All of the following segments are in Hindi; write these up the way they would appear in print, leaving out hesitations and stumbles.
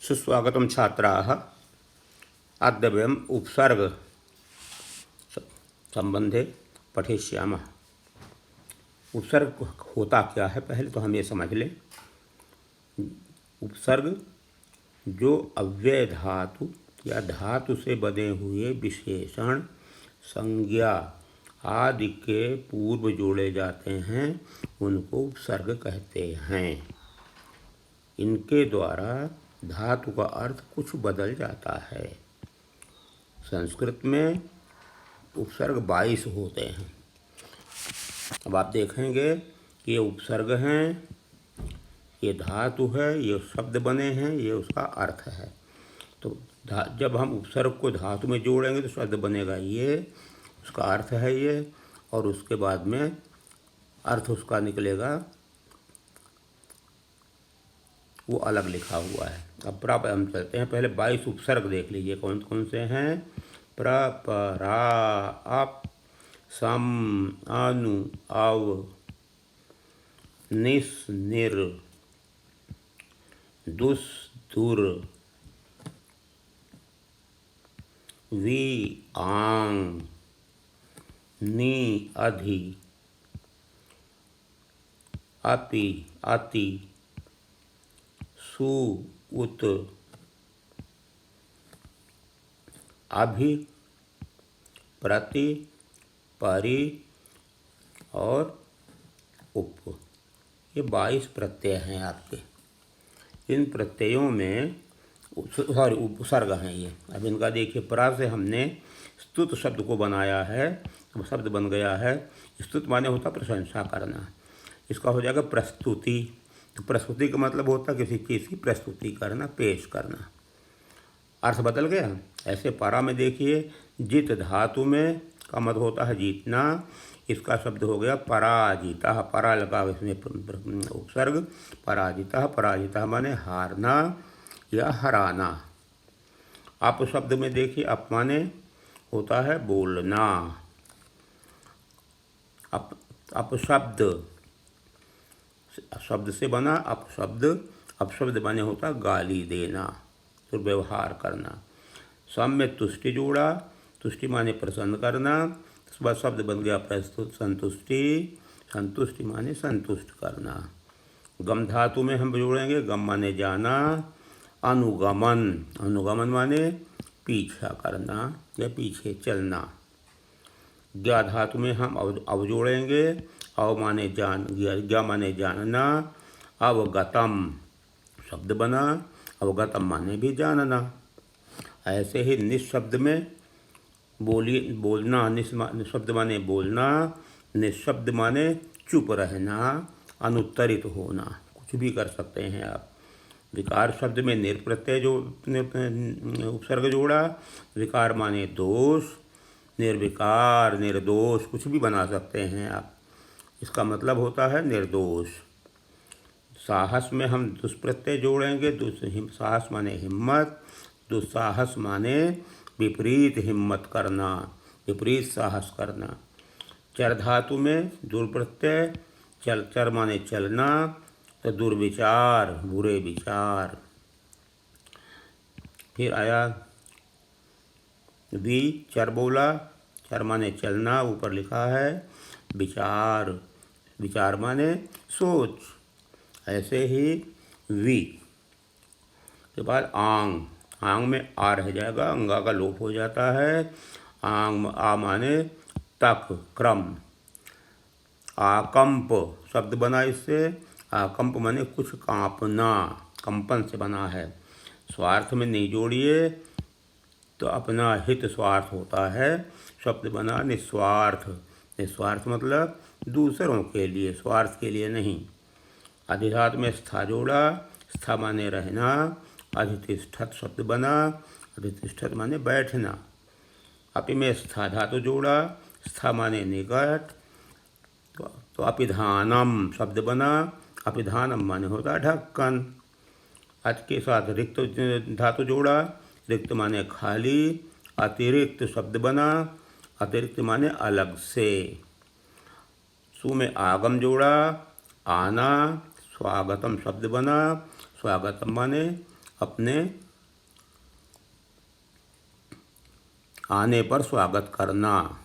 सुस्वागतम छात्राः। अद्य वयम् उपसर्ग संबंधे पठिष्यामः। उपसर्ग होता क्या है, पहले तो हम ये समझ लें। उपसर्ग जो अव्यय धातु या धातु से बने हुए विशेषण, संज्ञा आदि के पूर्व जोड़े जाते हैं, उनको उपसर्ग कहते हैं। इनके द्वारा धातु का अर्थ कुछ बदल जाता है। संस्कृत में उपसर्ग 22 होते हैं। अब आप देखेंगे कि ये उपसर्ग हैं, ये धातु है, ये शब्द बने हैं, ये उसका अर्थ है। तो जब हम उपसर्ग को धातु में जोड़ेंगे तो शब्द बनेगा ये, उसका अर्थ है ये, और उसके बाद में अर्थ उसका निकलेगा, वो अलग लिखा हुआ है। अब प्राप हम चलते हैं, पहले 22 उपसर्ग देख लीजिए कौन कौन से हैं। प्र, प, रा, अप, सम, अनु, अव, निस, निर, दुस, दुर, वी, आंग, नी, अधि, अपि, अति, सु, उत, अभि, प्रति, परि और उप। ये 22 प्रत्यय हैं आपके। इन प्रत्ययों में उपसर्ग हैं ये। अब इनका देखिए, प्रा से हमने स्तुत शब्द को बनाया है, तो शब्द बन गया है। स्तुत माने होता प्रशंसा करना, इसका हो जाएगा प्रस्तुति। तो प्रस्तुति का मतलब होता किसी चीज़ की प्रस्तुति करना, पेश करना। अर्थ बदल गया। ऐसे परा में देखिए, जित धातु में का मत होता है जीतना, इसका शब्द हो गया पराजिता। परा लगा इसमें उपसर्ग, पराजिता। पराजिता माने हारना या हराना। अप शब्द में देखिए, अप माने होता है बोलना। अपशब्द शब्द से बना अपशब्द। अपशब्द माने होता गाली देना, दुर्व्यवहार करना। सम में तुष्टि जोड़ा, तुष्टि माने प्रसन्न करना, उसके बाद शब्द बन गया प्रस्तुत संतुष्टि। संतुष्टि माने संतुष्ट करना। गम धातु में हम जोड़ेंगे, गम माने जाना। अनुगमन, अनुगमन माने पीछा करना या पीछे चलना। ज्ञा धातु में हम अव जोड़ेंगे, अव माने जान, ज्ञा माने जानना। अवगतम शब्द बना, अवगतम माने भी जानना। ऐसे ही निःशब्द में बोलना, निःशब्द माने बोलना, निःशब्द माने चुप रहना, अनुत्तरित होना, कुछ भी कर सकते हैं आप। विकार शब्द में निर्प्रत्यय जो उपसर्ग जोड़ा, विकार माने दोष, निर्विकार, निर्दोष, कुछ भी बना सकते हैं आप। इसका मतलब होता है निर्दोष। साहस में हम दुष्प्रत्यय जोड़ेंगे, साहस माने हिम्मत, दुस्साहस माने विपरीत हिम्मत करना, विपरीत साहस करना। चर धातु में दुर्प्रत्यय, चर माने चलना, तो दुर्विचार, बुरे विचार। फिर आया वी, चर बोला, चर माने चलना, ऊपर लिखा है। विचार, विचार माने सोच। ऐसे ही वी के बाद आंग, आंग में आ रह जाएगा, अंगा का लोप हो जाता है। आंग, आ माने तक, क्रम। आकंप शब्द बना इससे, आकंप माने कुछ कांपना, कंपन से बना है। स्वार्थ में नहीं जोड़िए तो अपना हित स्वार्थ होता है। शब्द बना निस्वार्थ। निस्वार्थ मतलब दूसरों के लिए, स्वार्थ के लिए नहीं। अधिधात में स्था जोड़ा, स्था माने रहना। अधितिष्ठत शब्द बना, अधितिष्ठत माने बैठना। अपि में स्था धातु जोड़ा, स्था माने निकट, तो अपिधानम शब्द बना। अपिधानम माने होता ढक्कन। अच के साथ रिक्त धातु जोड़ा, रिक्त माने खाली। अतिरिक्त शब्द बना, अतिरिक्त माने अलग से। सु में आगम जोड़ा, आना। स्वागतम शब्द बना, स्वागतम माने अपने आने पर स्वागत करना।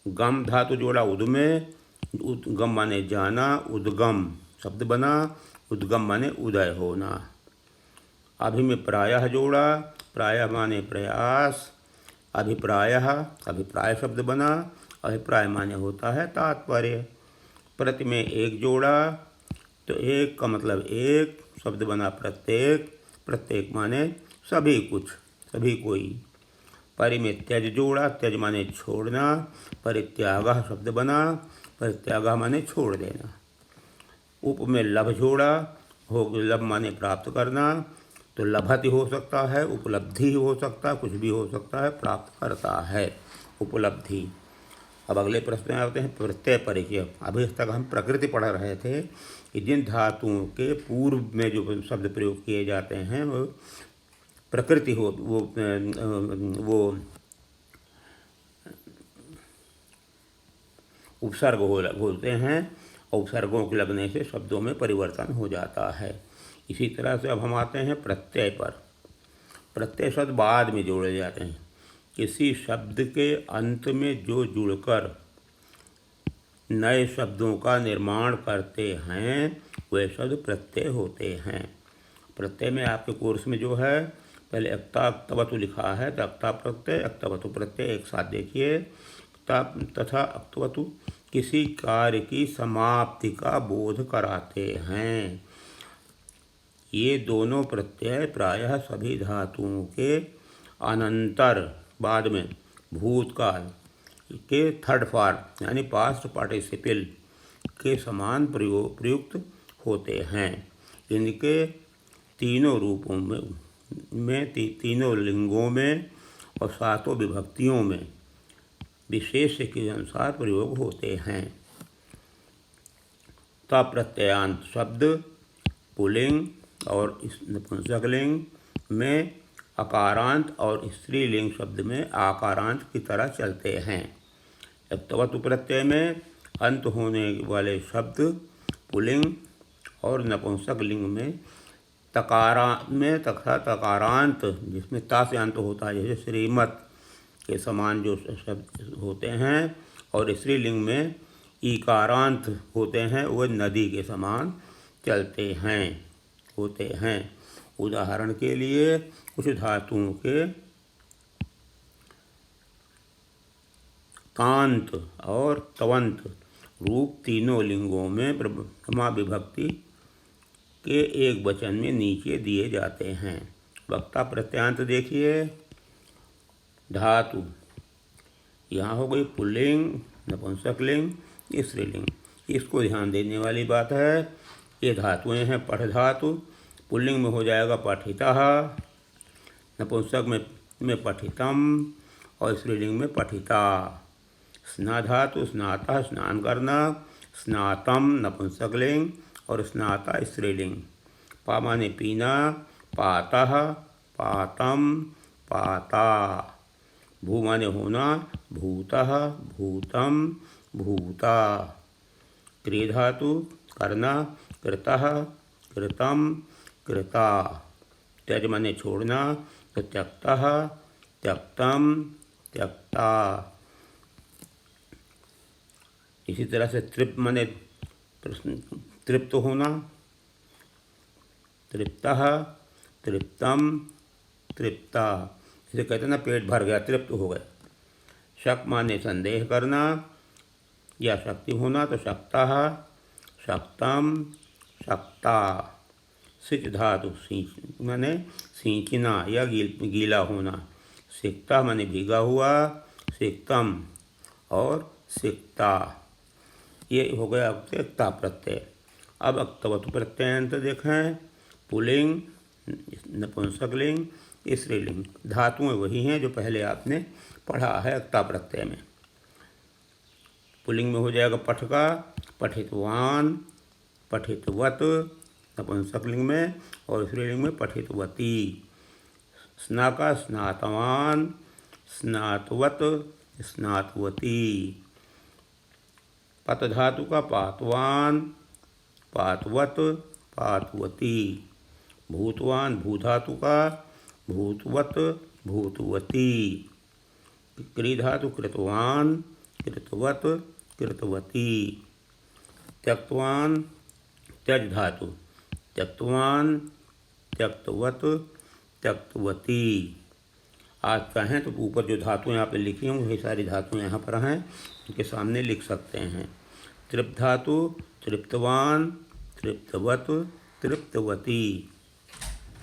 गम धातु जोड़ा उद में, उद्गम माने जाना, उद्गम शब्द बना, उद्गम माने उदय होना। अभि में प्रायः जोड़ा, प्रायः माने प्रयास, अभिप्रायः अभिप्राय शब्द बना, अभिप्राय माने होता है तात्पर्य। प्रति में एक जोड़ा, तो एक का मतलब एक शब्द बना प्रत्येक, प्रत्येक माने सभी कुछ, सभी कोई। परि में त्यज जोड़ा, त्यज माने छोड़ना, परित्यागः शब्द बना, परित्यागः माने छोड़ देना। उप में लभ जोड़ा, हो लभ माने प्राप्त करना, तो लभति हो सकता है, उपलब्धि हो सकता है, कुछ भी हो सकता है, प्राप्त करता है, उपलब्धि। अब अगले प्रश्न में आते हैं प्रत्यय परिचय। अभी तक हम प्रकृति पढ़ रहे थे कि जिन धातुओं के पूर्व में जो शब्द प्रयोग किए जाते हैं वो प्रकृति हो, वो उपसर्ग बोलते हैं, और उपसर्गों के लगने से शब्दों में परिवर्तन हो जाता है। इसी तरह से अब हम आते हैं प्रत्यय पर। प्रत्यय शब्द बाद में जोड़े जाते हैं। किसी शब्द के अंत में जो जुड़कर नए शब्दों का निर्माण करते हैं वे शब्द प्रत्यय होते हैं। प्रत्यय में आपके कोर्स में जो है पहले अक्ता अक्तवतु लिखा है, तो अक्ता प्रत्यय अक्तवतु प्रत्यय एक साथ देखिए। तथा अक्तवतु किसी कार्य की समाप्ति का बोध कराते हैं। ये दोनों प्रत्यय प्रायः सभी धातुओं के अनंतर बाद में भूतकाल के थर्ड फॉर्म यानी पास्ट पार्टिसिपल के समान प्रयुक्त होते हैं। इनके तीनों रूपों में तीनों लिंगों में और सातों विभक्तियों में विशेष के अनुसार प्रयोग होते हैं। प्रत्ययांत शब्द पुल्लिंग और नपुंसकलिंग में अकारांत और स्त्रीलिंग शब्द में आकारांत की तरह चलते हैं। अक्तवतु प्रत्यय में अंत होने वाले शब्द पुल्लिंग और नपुंसकलिंग में तकारांत जिसमें ता से अंत होता है, जैसे श्रीमत के समान जो शब्द होते हैं, और स्त्रीलिंग में ईकारांत होते हैं, वह नदी के समान चलते हैं होते हैं। उदाहरण के लिए कुछ धातुओं के कांत और तवंत रूप तीनों लिंगों में प्रथमा विभक्ति के एक वचन में नीचे दिए जाते हैं। वक्ता प्रत्यांत देखिए। धातु यहाँ हो गई पुल्लिंग, नपुंसकलिंग, स्त्रीलिंग। इसको ध्यान देने वाली बात है। ये धातुएं हैं पठ धातु। पुल्लिंग में हो जाएगा पठितः, नपुंसक में पठितम और स्त्रीलिंग में पठिता। स्ना धातु स्नातः स्नान करना, स्नातम नपुंसकलिंग और स्नाता स्त्रीलिंग। पा माने पीना, पातः पातम पाता। भू माने होना, भूतः भूतम भूता। क्रिय धातु करना, कृतः कृतम कृता। त्यज माने छोड़ना, तो त्यक्तः त्यक्तम त्यक्ता। इसी तरह से तृप्त माने तृप्त होना, तृप्तः तृप्तम तृप्ता। इसे कहते हैं ना पेट भर गया, तृप्त हो गए। शक माने संदेह करना या शक्ति होना, तो शक्तः शक्तम शक्ता। सिच धातु सींच माने सींचना या गीला होना। सिक्ता माने भीगा हुआ, सिक्तम और सिक्ता। ये हो गया अक्ता प्रत्यय। अब अक्तवतु प्रत्ययांत देखें। पुल्लिंग, नपुंसकलिंग, स्त्रीलिंग। धातुएं वही हैं जो पहले आपने पढ़ा है अक्ता प्रत्यय में। पुल्लिंग में हो जाएगा पठका, पठितवान, पठितवत नपुंसकलिंग में, और स्त्रीलिंग में पठितवती। स्ना का स्नातवान, स्नातवत, स्नातवती। पत धातु का पातवान, पातवत, पातुवती। भूतवान भू धातु का, भूतवत भूतवती। कृ धातु कृतवान, कृतवत कृतवती। त्यक्तवान त्यज धातु, त्यक्तवान त्यक्तवत त्यक्तवती। आज चाहें तो ऊपर जो धातुएं यहाँ पे लिखी हूँ वही सारी धातुएं यहाँ पर हैं, उनके सामने लिख सकते हैं। तृप्त धातु तृप्तवान, तृप्तवत तृप्तवती।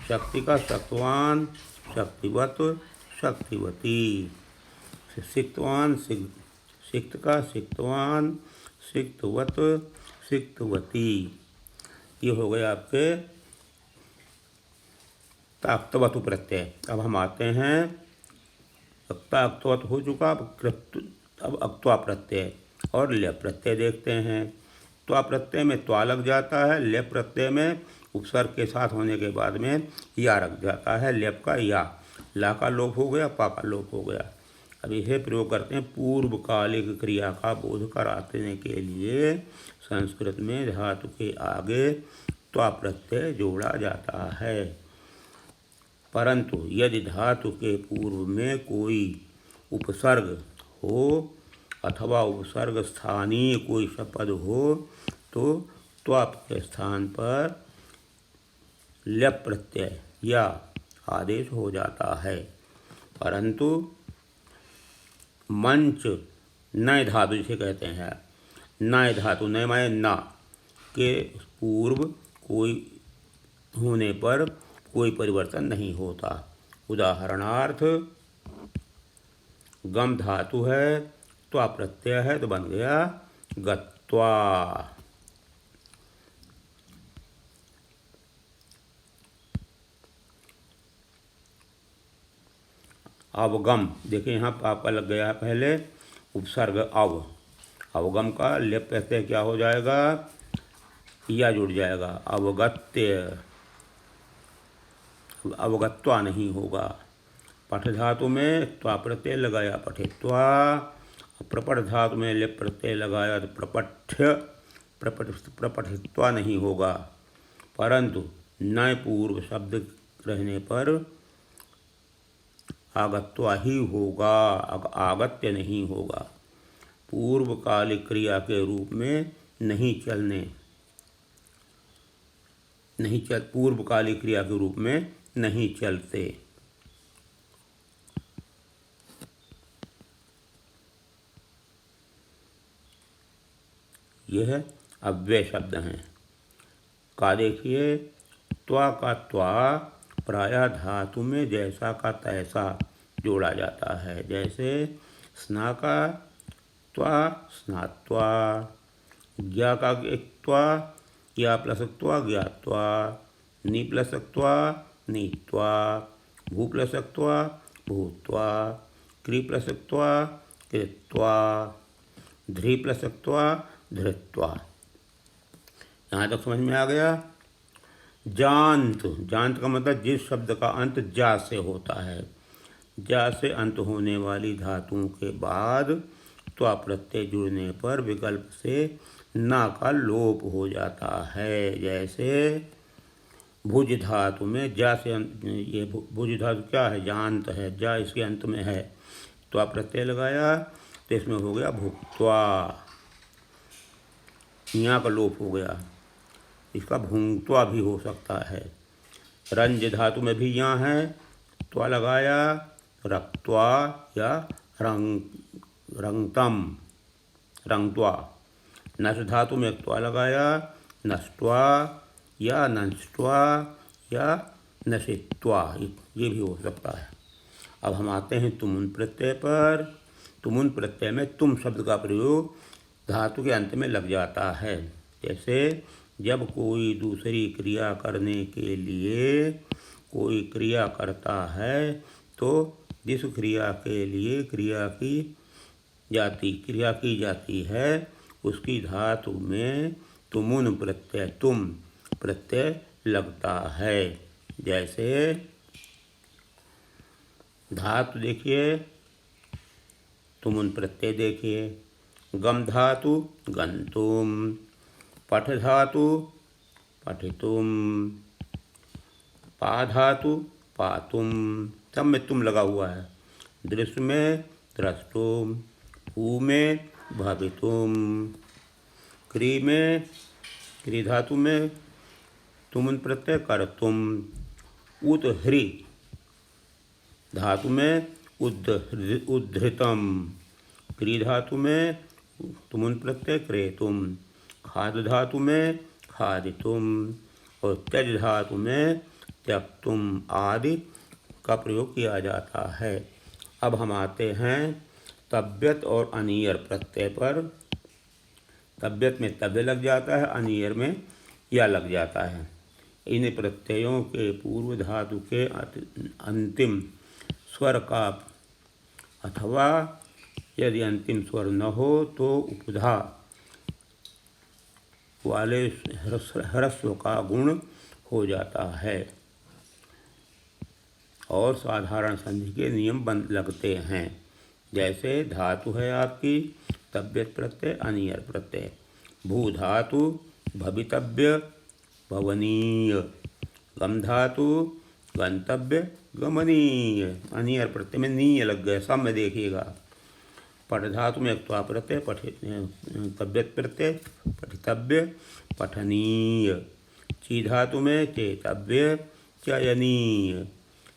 शक्ति का शक्तवान, शक्तिवत शक्तिवती। सिक्तवान सिक्त का सिक्तवान, सिक्तवत सिक्तवती। ये हो गए आपके ताक्तवतु प्रत्यय। अब हम आते हैं, ताक्तवत हो चुका, अब अक्त्वा प्रत्यय और ल्यप प्रत्यय देखते हैं। त्वा प्रत्यय में त्वा लग जाता है, ल्यप प्रत्यय में उपसर्ग के साथ होने के बाद में या लग जाता है। ल्यप का या, ला का लोप हो गया, पा का लोप हो गया। अब यह प्रयोग करते हैं पूर्वकालिक क्रिया का बोध कराने के लिए। संस्कृत में धातु के आगे त्वा प्रत्यय जोड़ा जाता है, परंतु यदि धातु के पूर्व में कोई उपसर्ग हो अथवा उपसर्ग स्थानीय कोई पद हो तो त्वा के स्थान पर ल्यप प्रत्यय या आदेश हो जाता है। परंतु मंच नय धातु जिसे कहते हैं, नय धातु, नय माने ना के पूर्व कोई होने पर कोई परिवर्तन नहीं होता। उदाहरणार्थ गम धातु है, त्वा प्रत्यय है तो बन गया गत्वा। अवगम, देखिए यहाँ पापा लग गया है पहले उपसर्ग अव, अवगम का लेप प्रत्यय क्या हो जाएगा, या जुड़ जाएगा, अवगत्य, अवगत्वा नहीं होगा। पठ धातु में त्वा प्रत्यय लगाया पठित्वा, प्रपठ धातु में लेप प्रत्यय लगाया तो प्रपठ्य, प्रपठित्वा नहीं होगा। परंतु नय पूर्व शब्द रहने पर आगत्वा ही होगा, आगत्य नहीं होगा। पूर्वकालिक क्रिया के रूप में नहीं चलने, पूर्वकालिक क्रिया के रूप में नहीं चलते। यह अव्यय शब्द हैं। का देखिए, त्वा का त्वा प्रायः धातु में जैसा का तैसा जोड़ा जाता है। जैसे स्ना का त्वा स्नात्वा, ज्ञा का त्वा ज्ञा प्लस त्वा ज्ञात्वा, नी प्लस त्वा नीत्वा, भू प्लस त्वा भूत्वा, क्री प्लस त्वा कृत्वा, ध्री प्लस त्वा धृत्वा। यहाँ तक समझ में आ गया। जांत, जांत का मतलब जिस शब्द का अंत जा से होता है। जा से अंत होने वाली धातुओं के बाद त्वा प्रत्यय जुड़ने पर विकल्प से ना का लोप हो जाता है। जैसे भुज धातु में जा से ये भुज धातु क्या है, जांत है, जा इसके अंत में है, त्वा प्रत्यय लगाया तो इसमें हो गया भुक्त्वा, यहाँ का लोप हो गया। इसका भुंक्त्वा भी हो सकता है। रंज धातु में भी यहाँ है, त्वा लगाया रक्त्वा या रंगतम, रंगत्वा। नश धातु में त्वा लगाया नष्ट्वा या नष्ट्वा या नशित्वा, ये भी हो सकता है। अब हम आते हैं तुमुन प्रत्यय पर। तुमुन प्रत्यय में तुम शब्द का प्रयोग धातु के अंत में लग जाता है। जैसे जब कोई दूसरी क्रिया करने के लिए कोई क्रिया करता है तो जिस क्रिया के लिए क्रिया की जाती है उसकी धातु में तुमुन प्रत्यय, तुम प्रत्यय लगता है। जैसे धातु देखिए, तुमुन प्रत्यय देखिए, गम धातु गंतुम, पठ धातु पठितुम। पा धातु पातुम, सब में तुम लगा हुआ है। दृश्य में द्रष्टुम, पू में भवितुम, क्री में क्री धातु में तुमुन प्रत्यय करतुम, उत ह्री धातु में उद्धृतम, क्री धातु में तुमुन प्रत्यय क्रेतुम, खाद धातु में खादितुम और त्यज धातु में त्यक्तुम आदि का प्रयोग किया जाता है। अब हम आते हैं तब्यत और अनियर प्रत्यय पर। तब्यत में तब्य लग जाता है, अनियर में या लग जाता है। इन प्रत्ययों के पूर्व धातु के अंतिम स्वर का अथवा यदि अंतिम स्वर न हो तो उपधा वाले ह्रस्व का गुण हो जाता है और साधारण संधि के नियम बन लगते हैं। जैसे धातु है आपकी तब्यत प्रत्यय अनियर प्रत्यय। भू धातु भवितव्य भवनीय, गम धातु गंतव्य गमनीय, अनियर प्रत्यय में नीय लग गया, सब में देखिएगा। पठ धातु में त्वा प्रत्यय तब्यत प्रत्यय पठितव्य पठनीय, ची धातु में चेतव्य चयनीय,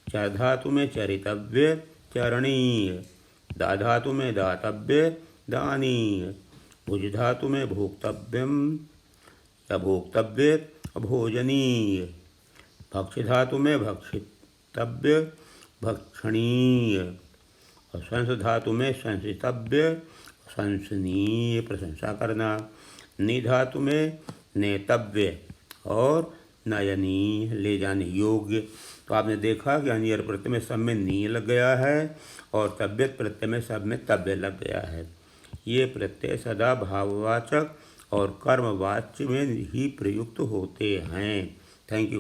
च धातु में चरितव्य चरणीय, दा धातु में दातव्य दानीय, भुज धातु में भोक्तव्यम भोक्तव्य भोजनीय, भक्ष धातु में भक्षितव्य भक्षणीय और संस धातु में संसितव्य संसनीय, प्रशंसा करना। नि धातु में नेतव्य और नयनीय, ले जाने योग्य। तो आपने देखा कि अनियर प्रत्यय में सब में नी लग गया है और तब्यत प्रत्यय में सब में तब्य लग गया है। ये प्रत्यय सदा भाववाचक और कर्मवाच्य में ही प्रयुक्त होते हैं। Thank you.